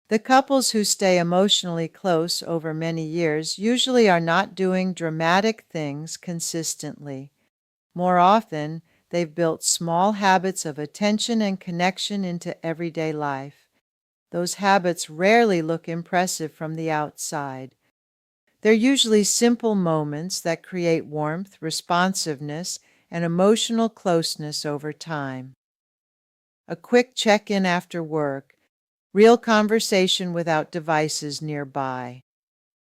The couples who stay emotionally close over many years usually are not doing dramatic things consistently. More often, they've built small habits of attention and connection into everyday life. Those habits rarely look impressive from the outside. They're usually simple moments that create warmth, responsiveness, and emotional closeness over time. A quick check in after work, real conversation without devices nearby,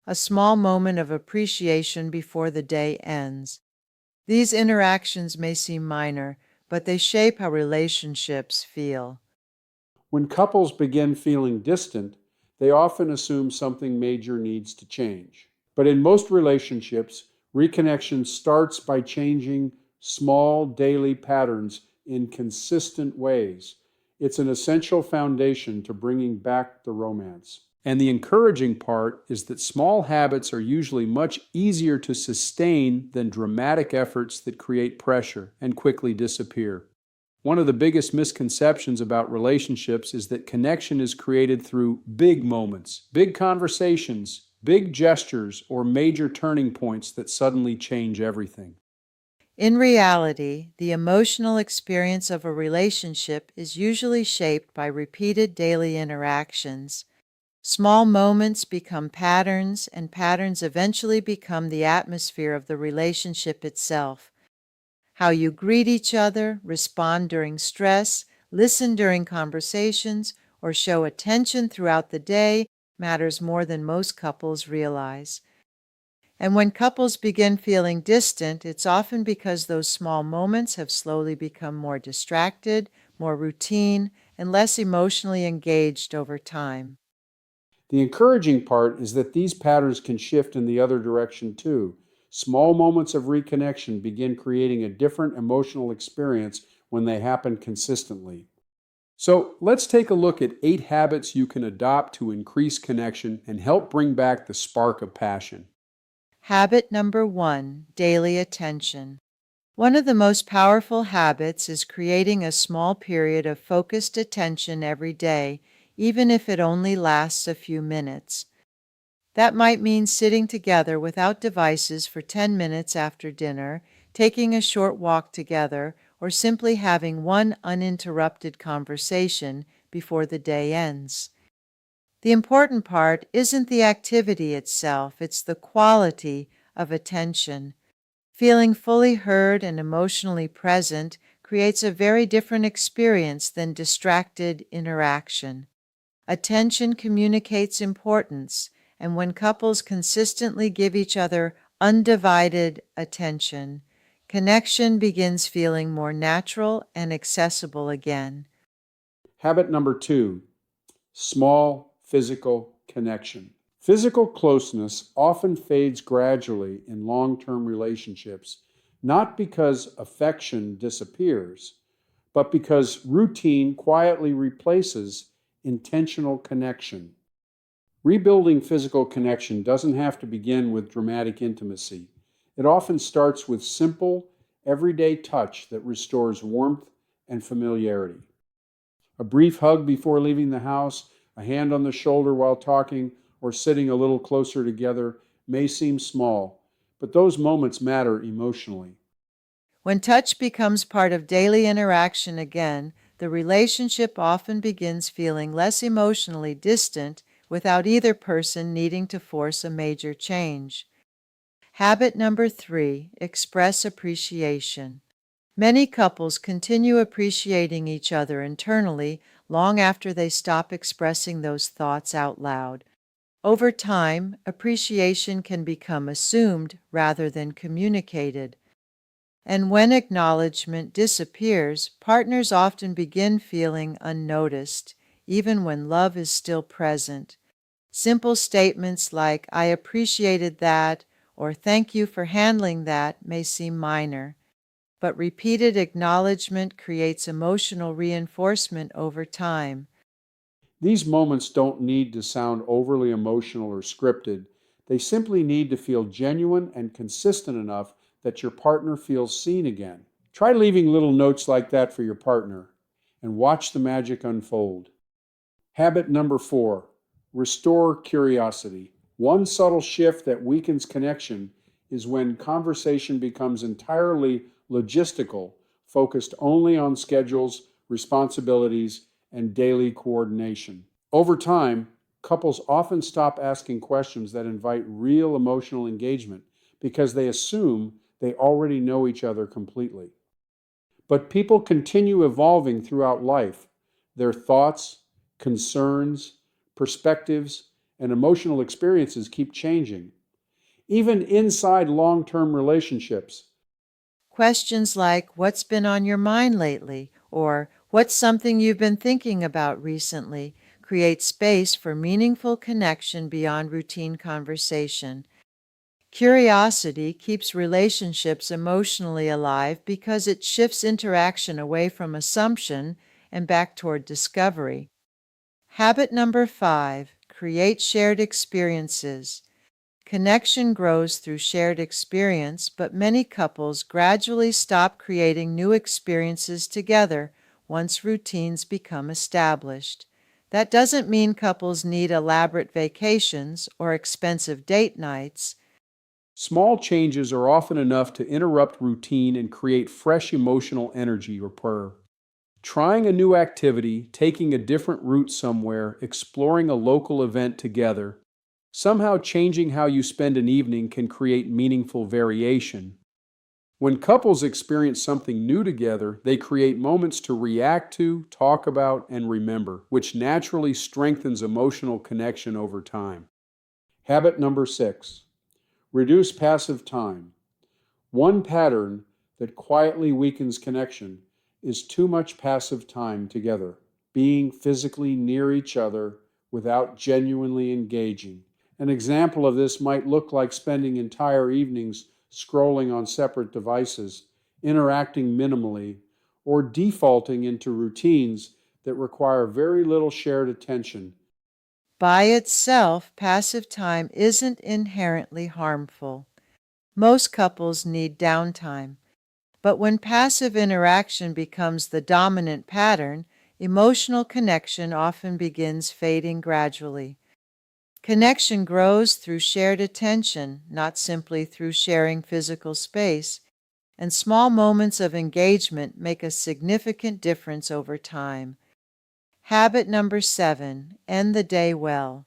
a small moment of appreciation before the day ends. These interactions may seem minor, but they shape how relationships feel. When couples begin feeling distant, they often assume something major needs to change. But in most relationships, reconnection starts by changing small daily patterns in consistent ways. It's an essential foundation to bringing back the romance. And the encouraging part is that small habits are usually much easier to sustain than dramatic efforts that create pressure and quickly disappear. One of the biggest misconceptions about relationships is that connection is created through big moments, big conversations, big gestures, or major turning points that suddenly change everything. In reality, the emotional experience of a relationship is usually shaped by repeated daily interactions. Small moments become patterns, and patterns eventually become the atmosphere of the relationship itself. How you greet each other, respond during stress, listen during conversations, or show attention throughout the day matters more than most couples realize. And when couples begin feeling distant, it's often because those small moments have slowly become more distracted, more routine, and less emotionally engaged over time. The encouraging part is that these patterns can shift in the other direction too. Small moments of reconnection begin creating a different emotional experience when they happen consistently. So let's take a look at 8 habits you can adopt to increase connection and help bring back the spark of passion. Habit number 1, daily attention. One of the most powerful habits is creating a small period of focused attention every day, even if it only lasts a few minutes. That might mean sitting together without devices for 10 minutes after dinner, taking a short walk together, or simply having one uninterrupted conversation before the day ends. The important part isn't the activity itself, it's the quality of attention. Feeling fully heard and emotionally present creates a very different experience than distracted interaction. Attention communicates importance, and when couples consistently give each other undivided attention, connection begins feeling more natural and accessible again. Habit number 2, small physical connection. Physical closeness often fades gradually in long term relationships, not because affection disappears, but because routine quietly replaces intentional connection. Rebuilding physical connection doesn't have to begin with dramatic intimacy. It often starts with simple, everyday touch that restores warmth and familiarity. A brief hug before leaving the house, a hand on the shoulder while talking, or sitting a little closer together may seem small, but those moments matter emotionally. When touch becomes part of daily interaction again, the relationship often begins feeling less emotionally distant without either person needing to force a major change. Habit number 3, express appreciation. Many couples continue appreciating each other internally long after they stop expressing those thoughts out loud. Over time, appreciation can become assumed rather than communicated. And when acknowledgement disappears, partners often begin feeling unnoticed, even when love is still present. Simple statements like, I appreciated that, or thank you for handling that, may seem minor, but repeated acknowledgement creates emotional reinforcement over time. These moments don't need to sound overly emotional or scripted. They simply need to feel genuine and consistent enough that your partner feels seen again. Try leaving little notes like that for your partner and watch the magic unfold. Habit number 4, Restore curiosity. One subtle shift that weakens connection is when conversation becomes entirely logistical, focused only on schedules, responsibilities, and daily coordination. Over time, couples often stop asking questions that invite real emotional engagement because they assume they already know each other completely. But people continue evolving throughout life. Their thoughts, concerns, perspectives, and emotional experiences keep changing. Even inside long term relationships, Questions like, "What's been on your mind lately?" or "What's something you've been thinking about recently?" create space for meaningful connection beyond routine conversation. Curiosity keeps relationships emotionally alive because it shifts interaction away from assumption and back toward discovery. Habit number 5, create shared experiences. Connection grows through shared experience, but many couples gradually stop creating new experiences together once routines become established. That doesn't mean couples need elaborate vacations or expensive date nights. small changes are often enough to interrupt routine and create fresh emotional energy or prayer. Trying a new activity, taking a different route somewhere, exploring a local event together, somehow changing how you spend an evening can create meaningful variation. When couples experience something new together, they create moments to react to, talk about, and remember, which naturally strengthens emotional connection over time. Habit number 6, reduce passive time. One pattern that quietly weakens connection is too much passive time together, being physically near each other without genuinely engaging. An example of this might look like spending entire evenings scrolling on separate devices, interacting minimally, or defaulting into routines that require very little shared attention. By itself, passive time isn't inherently harmful. Most couples need downtime, but when passive interaction becomes the dominant pattern, emotional connection often begins fading gradually. Connection grows through shared attention, not simply through sharing physical space, and small moments of engagement make a significant difference over time. Habit number 7, end the day well.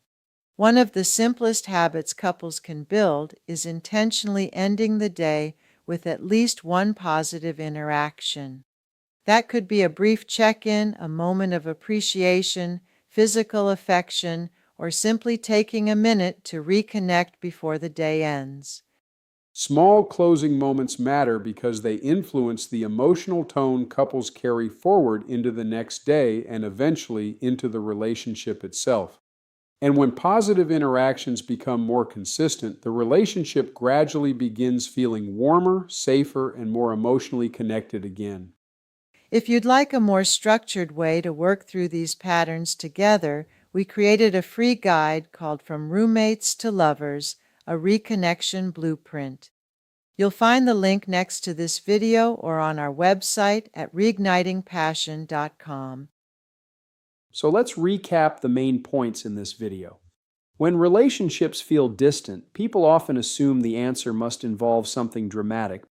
One of the simplest habits couples can build is intentionally ending the day with at least one positive interaction. That could be a brief check in, a moment of appreciation, physical affection, or simply taking a minute to reconnect before the day ends. Small closing moments matter because they influence the emotional tone couples carry forward into the next day and eventually into the relationship itself. And when positive interactions become more consistent, the relationship gradually begins feeling warmer, safer, and more emotionally connected again. If you'd like a more structured way to work through these patterns together, we created a free guide called From Roommates to Lovers, a Reconnection Blueprint. You'll find the link next to this video or on our website at reignitingpassion.com. So let's recap the main points in this video. When relationships feel distant, people often assume the answer must involve something dramatic,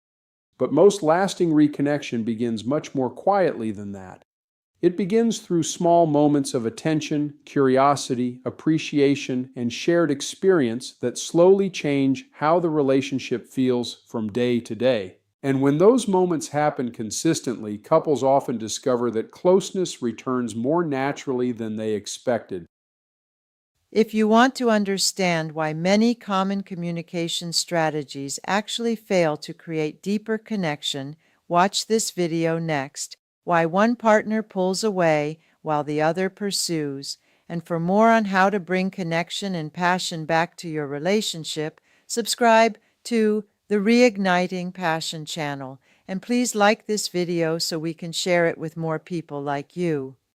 but most lasting reconnection begins much more quietly than that. It begins through small moments of attention, curiosity, appreciation, and shared experience that slowly change how the relationship feels from day to day. And when those moments happen consistently, couples often discover that closeness returns more naturally than they expected. If you want to understand why many common communication strategies actually fail to create deeper connection, watch this video next, Why One Partner Pulls Away While the Other Pursues. And for more on how to bring connection and passion back to your relationship, subscribe to the Reigniting Passion channel. And please like this video so we can share it with more people like you.